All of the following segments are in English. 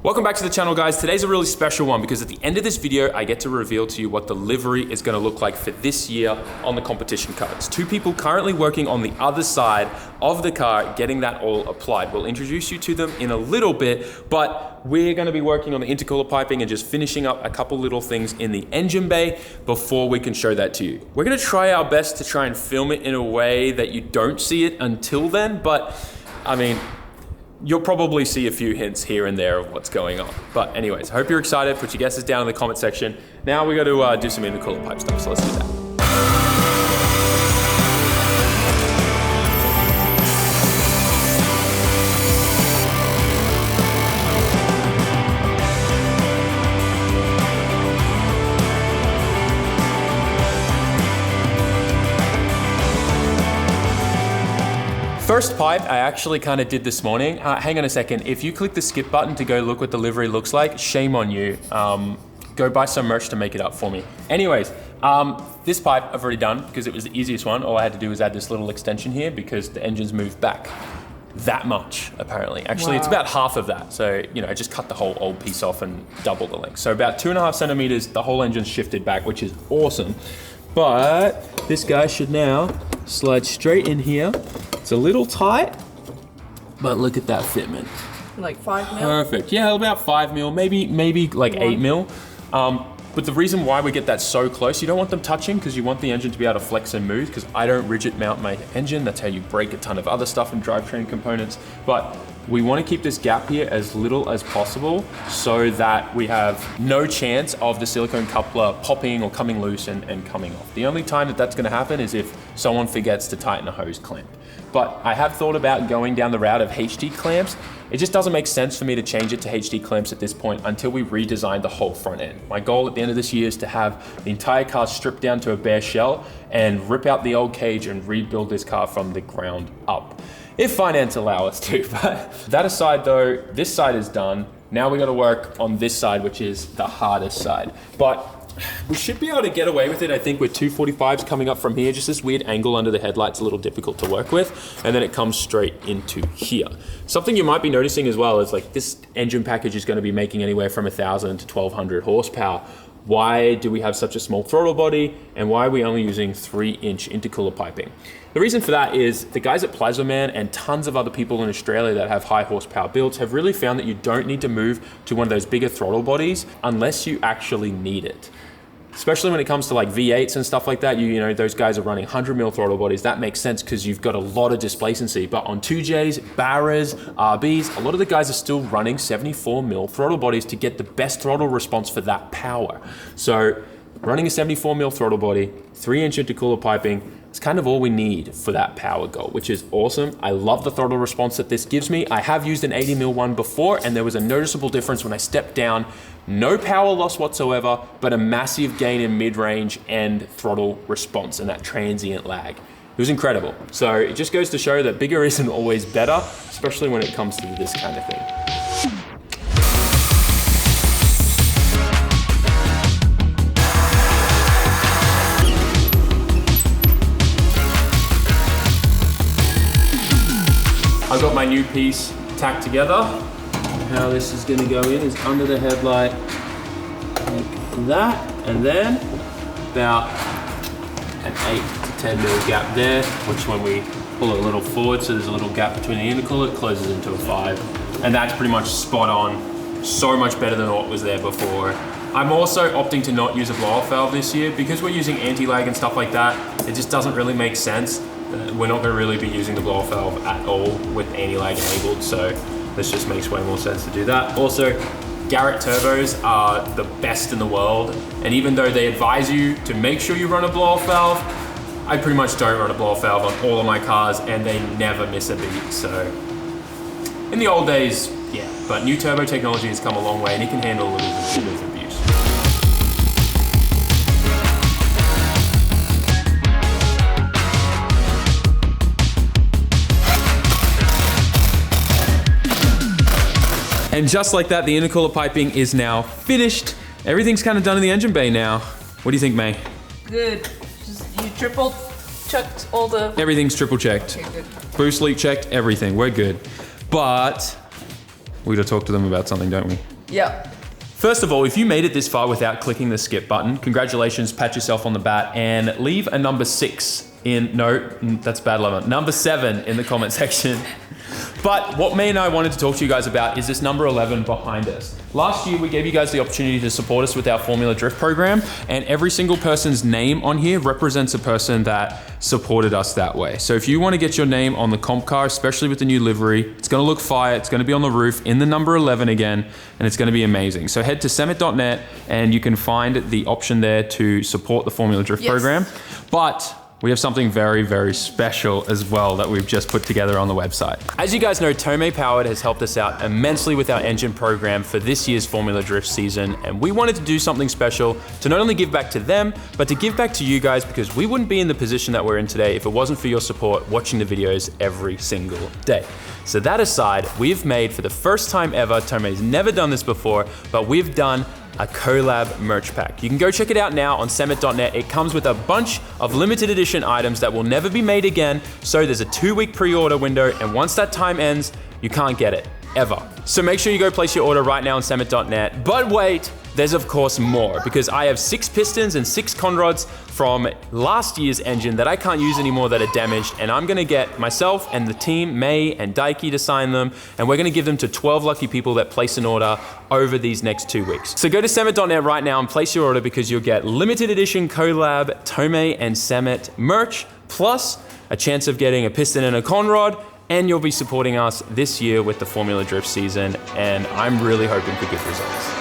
Welcome back to the channel, guys. Today's a really special one because at the end of this video, I get to reveal to you what the livery is gonna look like for this year on the competition car. It's two people currently working on the other side of the car, getting that all applied. We'll introduce you to them in a little bit, but we're gonna be working on the intercooler piping and just finishing up a couple little things in the engine bay before we can show that to you. We're gonna try our best to try and film it in a way that you don't see it until then, but I mean, you'll probably see a few hints here and there of what's going on. But anyways, I hope you're excited. Put your guesses down in the comment section. Now we got to do some intercooler pipe stuff, so let's do that. First pipe I actually kind of did this morning. Hang on a second. If you click the skip button to go look what the livery looks like, shame on you. Go buy some merch to make it up for me. Anyways, this pipe I've already done because it was the easiest one. All I had to do was add this little extension here because the engine's moved back that much, apparently. Actually, wow. It's about half of that. So, you know, I just cut the whole old piece off and double the length. So about 2.5 centimeters, the whole engine's shifted back, which is awesome. But this guy should now slide straight in here. It's a little tight, but look at that fitment. Like 5 mil? Perfect. Yeah, about 5 mil, maybe like 8 mil. But the reason why we get that so close, you don't want them touching because you want the engine to be able to flex and move, because I don't rigid mount my engine. That's how you break a ton of other stuff and drivetrain components. But we want to keep this gap here as little as possible so that we have no chance of the silicone coupler popping or coming loose and coming off. The only time that that's going to happen is if someone forgets to tighten a hose clamp. But I have thought about going down the route of HD clamps. It just doesn't make sense for me to change it to HD clamps at this point until we redesign the whole front end. My goal at the end of this year is to have the entire car stripped down to a bare shell and rip out the old cage and rebuild this car from the ground up. If finance allow us to. But that aside though, this side is done. Now we got to work on this side, which is the hardest side. But we should be able to get away with it, I think, with 245s coming up from here. Just this weird angle under the headlight's a little difficult to work with. And then it comes straight into here. Something you might be noticing as well is like this engine package is going to be making anywhere from 1,000 to 1,200 horsepower. Why do we have such a small throttle body, and why are we only using 3-inch intercooler piping? The reason for that is the guys at Plasmaman and tons of other people in Australia that have high horsepower builds have really found that you don't need to move to one of those bigger throttle bodies unless you actually need it. Especially when it comes to like V8s and stuff like that, you know, those guys are running 100 mil throttle bodies. That makes sense because you've got a lot of displacency. But on 2Js, Barras, RBs, a lot of the guys are still running 74 mil throttle bodies to get the best throttle response for that power. So running a 74 mil throttle body, 3-inch intercooler piping, it's kind of all we need for that power goal, which is awesome. I love the throttle response that this gives me. I have used an 80 mil one before, and there was a noticeable difference when I stepped down. No power loss whatsoever, but a massive gain in mid-range and throttle response and that transient lag. It was incredible. So it just goes to show that bigger isn't always better, especially when it comes to this kind of thing. I've got my new piece tacked together. How this is going to go in is under the headlight like that, and then about an 8 to 10 mil gap there, which when we pull it a little forward, so there's a little gap between the intercooler, it closes into a 5. And that's pretty much spot on, so much better than what was there before. I'm also opting to not use a blow-off valve this year because we're using anti-lag and stuff like that. It just doesn't really make sense. We're not going to really be using the blow-off valve at all with anti-lag enabled, so this just makes way more sense to do that. Also, Garrett turbos are the best in the world, and even though they advise you to make sure you run a blow-off valve, I pretty much don't run a blow-off valve on all of my cars, and they never miss a beat. So in the old days, yeah, but new turbo technology has come a long way, and it can handle a little bit of abuse. And just like that, the intercooler piping is now finished. Everything's kind of done in the engine bay now. What do you think, May? Good. Just you triple checked all the... Everything's triple checked. Okay, good. Boost leak checked, everything. We're good. But we gotta talk to them about something, don't we? Yeah. First of all, if you made it this far without clicking the skip button, congratulations, pat yourself on the back and leave a number 6 that's bad luck, number 7 in the comment section. But what me and I wanted to talk to you guys about is this number 11 behind us. Last year, we gave you guys the opportunity to support us with our Formula Drift program, and every single person's name on here represents a person that supported us that way. So if you want to get your name on the comp car, especially with the new livery, it's going to look fire, it's going to be on the roof in the number 11 again, and it's going to be amazing. So head to sammit.net and you can find the option there to support the Formula Drift program. But we have something very, very special as well that we've just put together on the website. As you guys know, Tomei Powered has helped us out immensely with our engine program for this year's Formula Drift season, and we wanted to do something special to not only give back to them, but to give back to you guys, because we wouldn't be in the position that we're in today if it wasn't for your support watching the videos every single day. So that aside, we've made, for the first time ever, Tomei's never done this before, but we've done a collab merch pack. You can go check it out now on sammit.net. It comes with a bunch of limited edition items that will never be made again. So there's a 2-week pre-order window, and once that time ends, you can't get it, ever. So make sure you go place your order right now on sammit.net. But wait, there's of course more, because I have 6 pistons and 6 conrods from last year's engine that I can't use anymore that are damaged, and I'm gonna get myself and the team, May and Daiki, to sign them, and we're gonna give them to 12 lucky people that place an order over these next 2 weeks. So go to sammit.net right now and place your order, because you'll get limited edition collab Tomei and Sammit merch, plus a chance of getting a piston and a conrod, and you'll be supporting us this year with the Formula Drift season, and I'm really hoping for good results.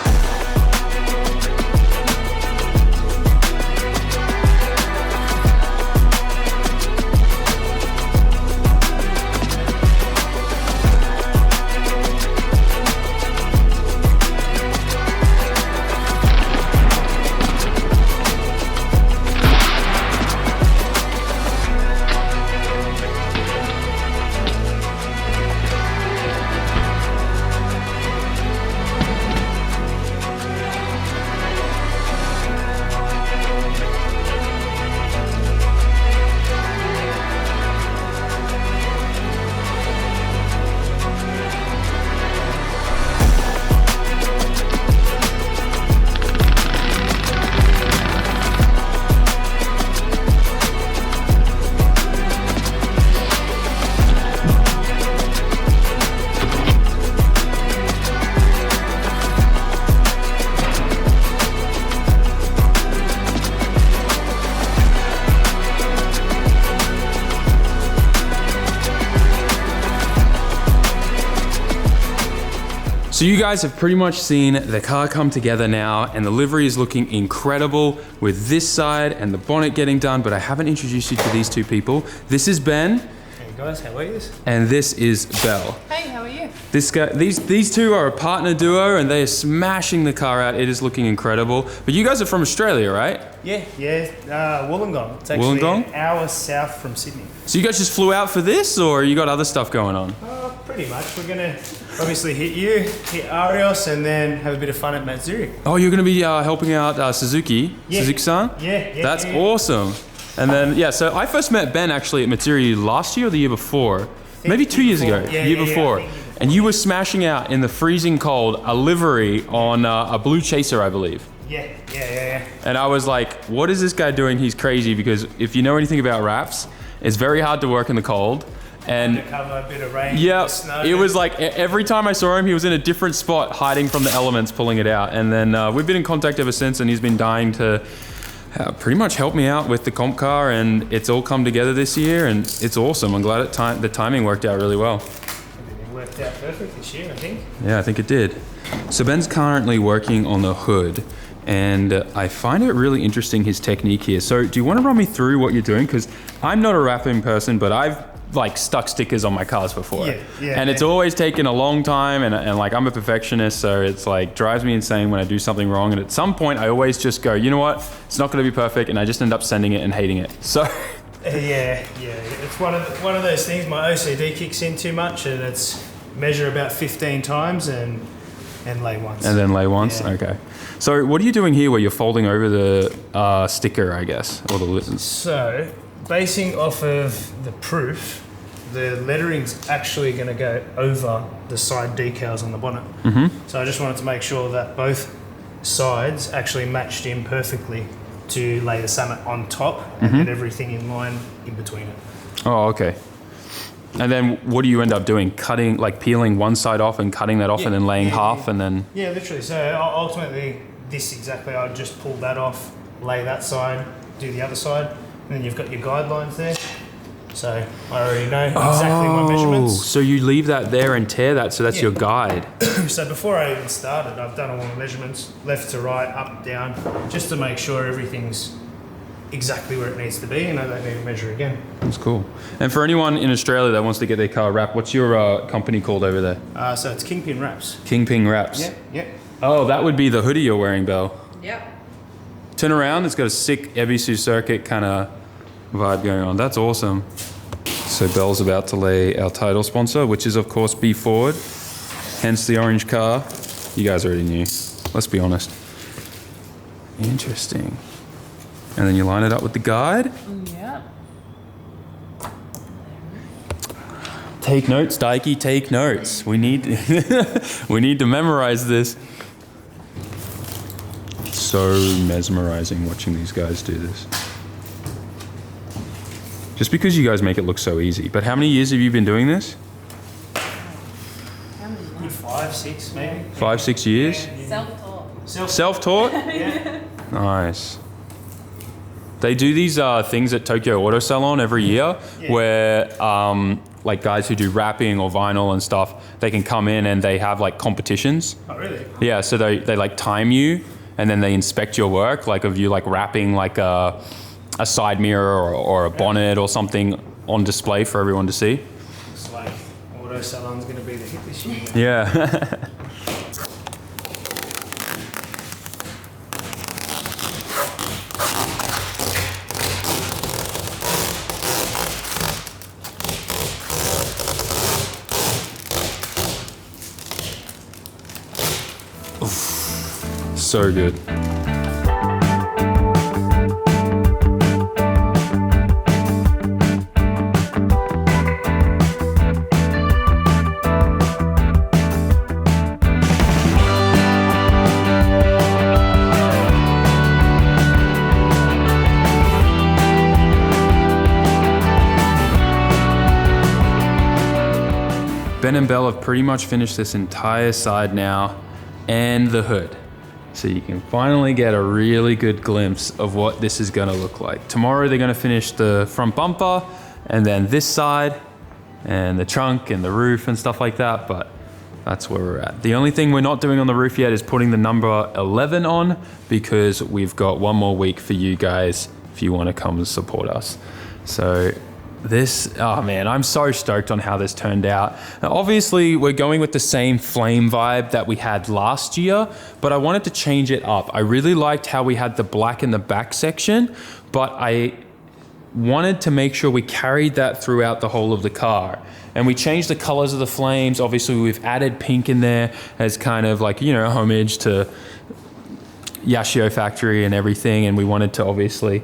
So you guys have pretty much seen the car come together now, and the livery is looking incredible with this side and the bonnet getting done, but I haven't introduced you to these two people. This is Ben. Hey guys, how are you? And this is Belle. Hey, how are you? This guy, these two are a partner duo, and they are smashing the car out. It is looking incredible. But you guys are from Australia, right? Yeah, Wollongong. It's actually Wollongong? an hour south from Sydney. So you guys just flew out for this, or you got other stuff going on? Pretty much. We're gonna obviously hit Arios, and then have a bit of fun at Matsuri. Oh, you're going to be helping out Suzuki? Yeah. Suzuki-san? Yeah. That's awesome. And then, so I first met Ben actually at Matsuri last year or the year before? Maybe 2 years ago. Year before. And you were smashing out in the freezing cold a livery on a blue chaser, I believe. Yeah. And I was like, what is this guy doing? He's crazy, because if you know anything about wraps, it's very hard to work in the cold. And cover a bit of rain. Yeah, snow. it was like every time I saw him, he was in a different spot, hiding from the elements, pulling it out. And then we've been in contact ever since, and he's been dying to pretty much help me out with the comp car, and it's all come together this year, and it's awesome. I'm glad the timing worked out really well. Everything worked out perfect this year, I think. Yeah, I think it did. So Ben's currently working on the hood, and I find it really interesting, his technique here. So do you want to run me through what you're doing? Because I'm not a wrapping person, but I've like stuck stickers on my cars before. And it's always taken a long time, and like I'm a perfectionist, so it's like drives me insane when I do something wrong, and at some point I always just go, you know what, it's not going to be perfect, and I just end up sending it and hating it. So yeah, it's one of those things. My OCD kicks in too much, and it's measure about 15 times and lay once. And then lay once? Yeah. Okay. So what are you doing here where you're folding over the sticker, I guess, or the lid? So, basing off of the proof, the lettering's actually going to go over the side decals on the bonnet. So I just wanted to make sure that both sides actually matched in perfectly to lay the Sammit on top and get everything in line in between it. Oh, okay. And then what do you end up doing? Cutting, like peeling one side off and cutting that off and then laying half and then... Yeah, literally. So ultimately, this exactly, I'd just pull that off, lay that side, do the other side, and then you've got your guidelines there. So I already know exactly my measurements. So you leave that there and tear that, so that's your guide. So before I even started, I've done all the measurements, left to right, up, down, just to make sure everything's exactly where it needs to be, and I don't need to measure again. That's cool. And for anyone in Australia that wants to get their car wrapped, what's your company called over there? So it's Kingpin Wraps. Kingpin Wraps. Yeah. Oh, that would be the hoodie you're wearing, Belle. Yep. Turn around, it's got a sick Ebisu circuit kind of vibe going on. That's awesome. So Belle's about to lay our title sponsor, which is of course B Ford, hence the orange car. You guys already knew, let's be honest. Interesting. And then you line it up with the guide. Yeah. Take notes, Daiki, take notes. We need we need to memorize this. It's so mesmerizing watching these guys do this. Just because you guys make it look so easy. But how many years have you been doing this? Good 5, 6 maybe. 5, 6 years? Self-taught. Self-taught? Yeah. Nice. They do these things at Tokyo Auto Salon every year where like guys who do wrapping or vinyl and stuff, they can come in and they have like competitions. Oh, really? Yeah, so they like time you and then they inspect your work, like of you like wrapping like a side mirror or a bonnet or something on display for everyone to see. Looks like Auto Salon's going to be the hit this year. Yeah. So good. Ben and Belle have pretty much finished this entire side now and the hood. So you can finally get a really good glimpse of what this is gonna look like. Tomorrow they're gonna finish the front bumper and then this side and the trunk and the roof and stuff like that, but that's where we're at. The only thing we're not doing on the roof yet is putting the number 11 on because we've got one more week for you guys if you wanna come and support us. So this, oh man, I'm so stoked on how this turned out. Now, obviously, we're going with the same flame vibe that we had last year, but I wanted to change it up. I really liked how we had the black in the back section, but I wanted to make sure we carried that throughout the whole of the car. And we changed the colors of the flames. Obviously, we've added pink in there as kind of like, you know, homage to Yashio Factory and everything. And we wanted to obviously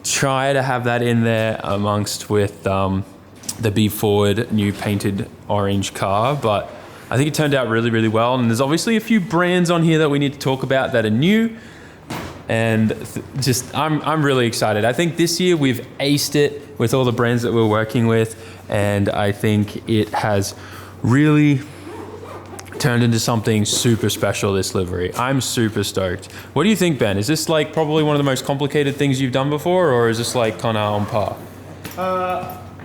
try to have that in there amongst with the B Ford new painted orange car, but I think it turned out really, really well. And there's obviously a few brands on here that we need to talk about that are new, and just I'm really excited. I think this year we've aced it with all the brands that we're working with, and I think it has really turned into something super special, this livery. I'm super stoked. What do you think, Ben? Is this like probably one of the most complicated things you've done before, or is this like kind of on par?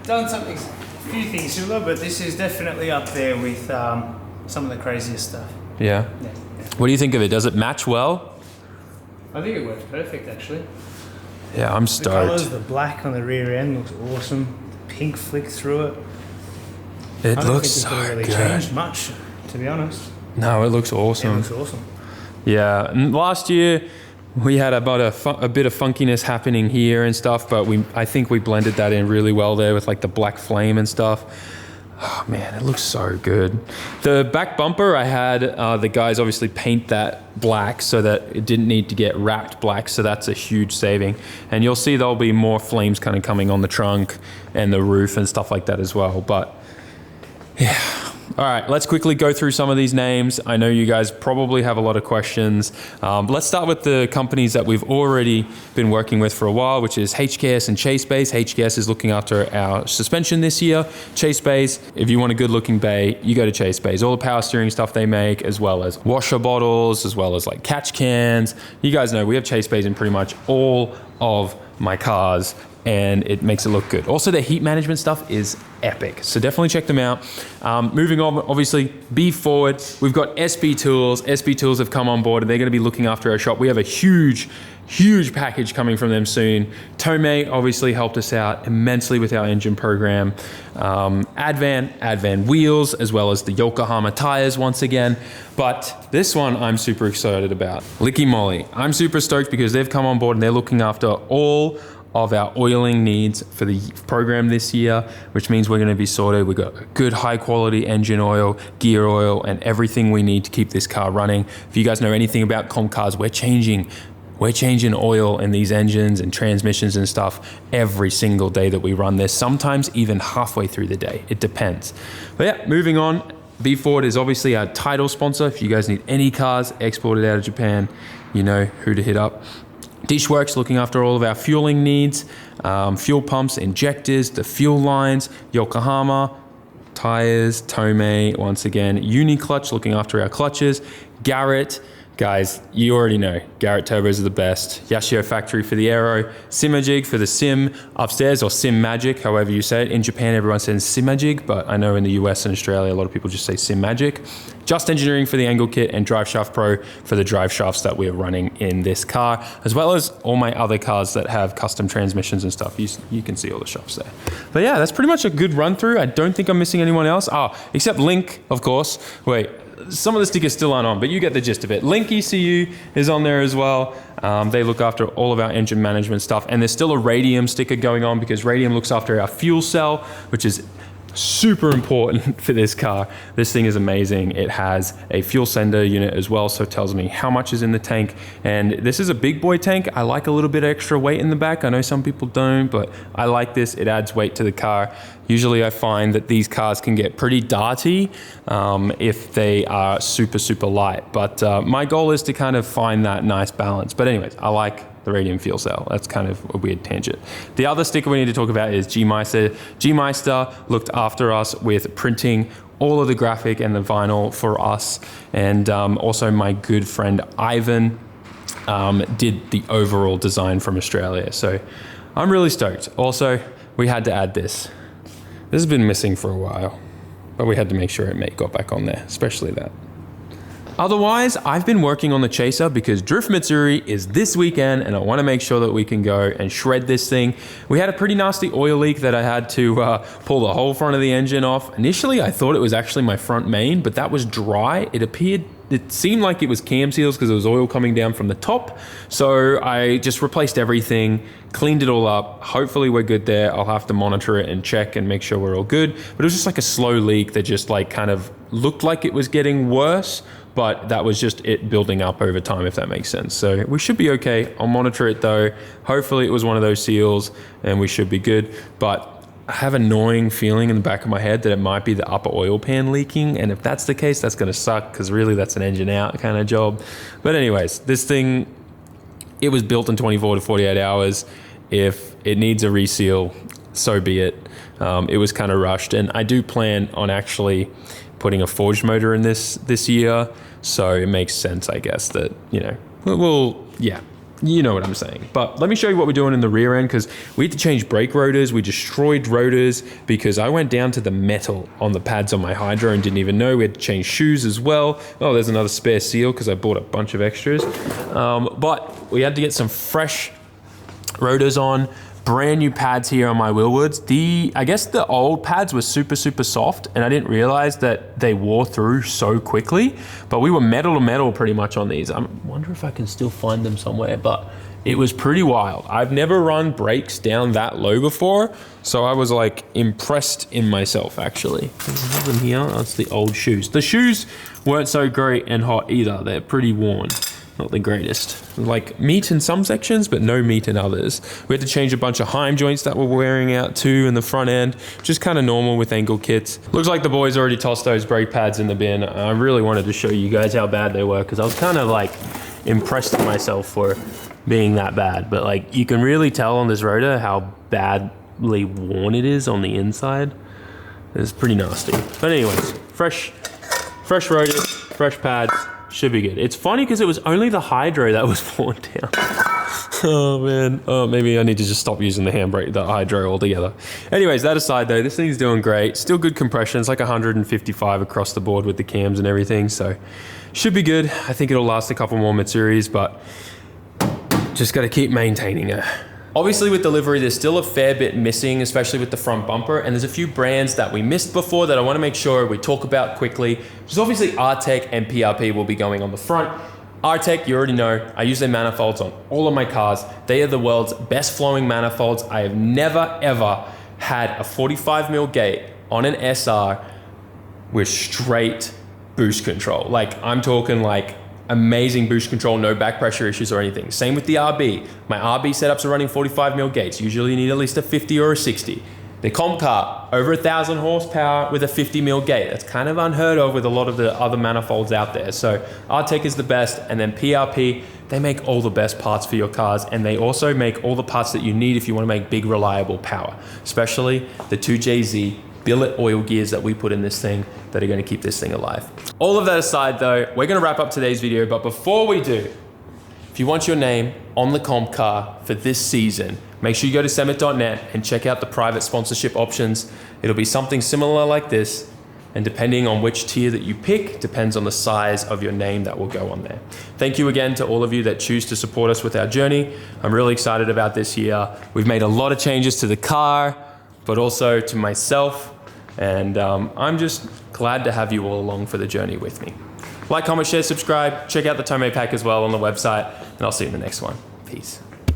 Done something, a few things similar, but this is definitely up there with some of the craziest stuff. Yeah? Yeah. What do you think of it? Does it match well? I think it works perfect, actually. Yeah, I'm The stoked. colours, the black on the rear end looks awesome. The pink flick through it. It I don't looks think so it could really good. changed much, to be honest. No, it looks awesome. It looks awesome. Yeah, and last year we had about a bit of funkiness happening here and stuff, but I think we blended that in really well there with like the black flame and stuff. Oh man, it looks so good. The back bumper, I had the guys obviously paint that black so that it didn't need to get wrapped black, so that's a huge saving. And you'll see there'll be more flames kind of coming on the trunk and the roof and stuff like that as well. But yeah. All right, let's quickly go through some of these names. I know you guys probably have a lot of questions. Let's start with the companies that we've already been working with for a while, which is HKS and Chase Bays. HKS is looking after our suspension this year. Chase Bays, if you want a good looking bay, you go to Chase Bays. All the power steering stuff they make, as well as washer bottles, as well as like catch cans. You guys know we have Chase Bays in pretty much all of my cars, and it makes it look good. Also, their heat management stuff is epic, so definitely check them out. Moving on, obviously, Be Forward. We've got SB Tools. SB Tools have come on board, and they're going to be looking after our shop. We have a huge package coming from them soon. Tomei obviously helped us out immensely with our engine program. Advan wheels, as well as the Yokohama tires once again. But this one I'm super excited about. Licky Moly. I'm super stoked because they've come on board and they're looking after all of our oiling needs for the program this year, which means we're going to be sorted. We've got a good high quality engine oil, gear oil, and everything we need to keep this car running. If you guys know anything about comp cars, we're changing oil in these engines and transmissions and stuff every single day that we run this, sometimes even halfway through the day. It depends. But yeah, moving on. Be Forward is obviously our title sponsor. If you guys need any cars exported out of Japan, you know who to hit up. Dishworks looking after all of our fueling needs, fuel pumps, injectors, the fuel lines, Yokohama, tires, Tomei, once again, Uniclutch looking after our clutches, Garrett, guys, you already know, Garrett turbos are the best, Yashio Factory for the aero, Simajig for the sim upstairs, or Sim Magic, however you say it. In Japan, everyone says Simajig, but I know in the US and Australia, a lot of people just say Sim Magic. Just Engineering for the angle kit, and Drive Shaft Pro for the drive shafts that we are running in this car, as well as all my other cars that have custom transmissions and stuff. You can see all the shafts there. But yeah, that's pretty much a good run through. I don't think I'm missing anyone else. Except Link, of course. Wait, some of the stickers still aren't on, but you get the gist of it. Link ECU is on there as well. They look after all of our engine management stuff, and there's still a Radium sticker going on because Radium looks after our fuel cell, which is super important for this car. This thing is amazing. It has a fuel sender unit as well, so it tells me how much is in the tank. And this is a big boy tank. I like a little bit extra weight in the back. I know some people don't, but I like this. It adds weight to the car. Usually I find that these cars can get pretty darty if they are super light. But my goal is to kind of find that nice balance. But anyways, I like the Radium fuel cell. That's kind of a weird tangent. The other sticker we need to talk about is G-Meister. G-Meister looked after us with printing all of the graphic and the vinyl for us. And also my good friend Ivan did the overall design from Australia. So I'm really stoked. Also, we had to add this. This has been missing for a while, but we had to make sure it got back on there, especially that. Otherwise, I've been working on the Chaser because Drift Matsuri is this weekend, and I want to make sure that we can go and shred this thing. We had a pretty nasty oil leak that I had to pull the whole front of the engine off. Initially, I thought it was actually my front main, but that was dry. It seemed like it was cam seals because there was oil coming down from the top. So I just replaced everything, cleaned it all up. Hopefully we're good there. I'll have to monitor it and check and make sure we're all good. But it was just like a slow leak that just like kind of looked like it was getting worse, but that was just it building up over time, if that makes sense. So we should be okay. I'll monitor it though. Hopefully it was one of those seals and we should be good. But I have an annoying feeling in the back of my head that it might be the upper oil pan leaking. And if that's the case, that's gonna suck because really that's an engine out kind of job. But anyways, this thing, it was built in 24 to 48 hours. If it needs a reseal, so be it. It was kind of rushed. And I do plan on actually putting a forged motor in this year. So it makes sense, I guess, that, you know, yeah. You know what I'm saying. But let me show you what we're doing in the rear end, because we had to change brake rotors. We destroyed rotors because I went down to the metal on the pads on my Hydro and didn't even know. We had to change shoes as well. Oh, there's another spare seal because I bought a bunch of extras. But we had to get some fresh rotors on. brand new pads here on my Willwoods. I guess the old pads were super soft, and I didn't realize that they wore through so quickly, but we were metal to metal pretty much on these. I wonder if I can still find them somewhere, but it was pretty wild. I've never run brakes down that low before, so I was like impressed in myself actually. I have them here. That's the old shoes. The shoes weren't so great and hot either. They're pretty worn. Not the greatest. Like meat in some sections, but no meat in others. We had to change a bunch of heim joints that were wearing out too in the front end. Just kind of normal with ankle kits. Looks like the boys already tossed those brake pads in the bin. I really wanted to show you guys how bad they were because I was kind of like impressed with myself for being that bad. But like you can really tell on this rotor how badly worn it is on the inside. It's pretty nasty. But anyways, fresh rotor, fresh pads. Should be good. It's funny because it was only the hydro that was worn down. Oh man. Oh, maybe I need to just stop using the handbrake, the hydro altogether. Anyways, that aside though, this thing's doing great. Still good compression. It's like 155 across the board with the cams and everything. So should be good. I think it'll last a couple more mid-series, but just got to keep maintaining it. Obviously with the Livery, there's still a fair bit missing, especially with the front bumper. And there's a few brands that we missed before that I want to make sure we talk about quickly. Which is obviously RTEC and PRP will be going on the front. RTEC, you already know, I use their manifolds on all of my cars. They are the world's best flowing manifolds. I have never ever had a 45mm gate on an SR with straight boost control. Like I'm talking like amazing boost control, no back pressure issues or anything. Same with the RB. My RB setups are running 45mm gates. Usually you need at least a 50 or a 60. The comp car, over 1,000 horsepower with a 50mm gate. That's kind of unheard of with a lot of the other manifolds out there. So RTEC is the best, and then PRP, they make all the best parts for your cars, and they also make all the parts that you need if you want to make big, reliable power, especially the 2JZ billet oil gears that we put in this thing that are going to keep this thing alive. All of that aside though, we're going to wrap up today's video, but before we do, if you want your name on the comp car for this season, make sure you go to sammit.net and check out the private sponsorship options. It'll be something similar like this, and depending on which tier that you pick, depends on the size of your name that will go on there. Thank you again to all of you that choose to support us with our journey. I'm really excited about this year. We've made a lot of changes to the car, but also to myself. And I'm just glad to have you all along for the journey with me. Like, comment, share, subscribe. Check out the Tome pack as well on the website. And I'll see you in the next one. Peace.